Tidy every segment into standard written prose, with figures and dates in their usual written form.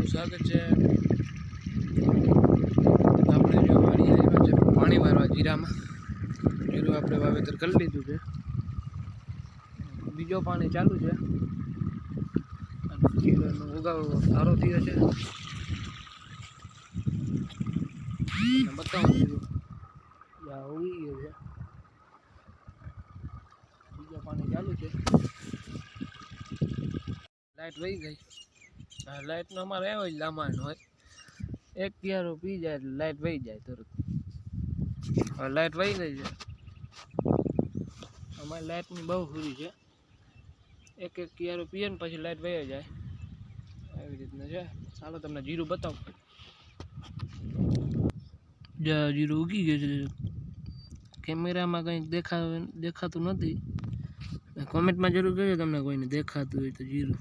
તમારું સ્વાગત છે। આપણે જો વાડી આવ્યા છે પાણી વારવા જીરામાં। જીરું આપણે વાવેતર કરી લીધું છે, બીજો પાણી ચાલુ છે અને જીરાનો ઉગાવ સારો થયો છે। તમને બતાવું જીરું જ્યાં ઉગી ગયો છે, બીજો પાણી ચાલુ છે। લાઈટ વહી ગઈ। લાઈટનો અમારે એવો જ લાંબાણ હોય, એક કિયારો પી જાય એટલે લાઈટ વહી જાય તરત। હવે લાઈટ વહી ગઈ છે, અમારી લાઈટની બહુ હુરી છે, એક કિયારો પીએ ને પછી લાઈટ વહી જાય, એવી રીતના છે। ચાલો તમને જીરું બતાવું। જીરું ઉગી ગયું છે, કેમેરામાં કંઈક દેખાતું નથી, કોમેન્ટમાં જરૂર કરજો તમને કોઈને દેખાતું હોય તો જીરું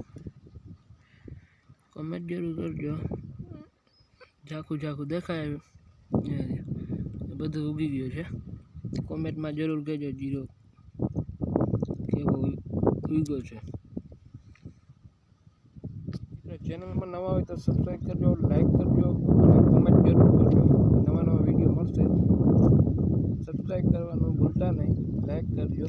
કમેન્ટ જરૂર કરજો। ઝાખું ઝાખું દેખાય એ બધું ઉગી ગયું છે, કોમેન્ટમાં જરૂર કહેજો જીરો કેવો ઉગ્યો છે। ચેનલમાં નવા હોય તો સબસ્ક્રાઈબ કરજો, લાઈક કરજો અને કોમેન્ટ જરૂર કરજો। નવા નવા વિડીયો મળશે, સબસ્ક્રાઈબ કરવાનું ભૂલતા નહીં, લાઈક કરજો।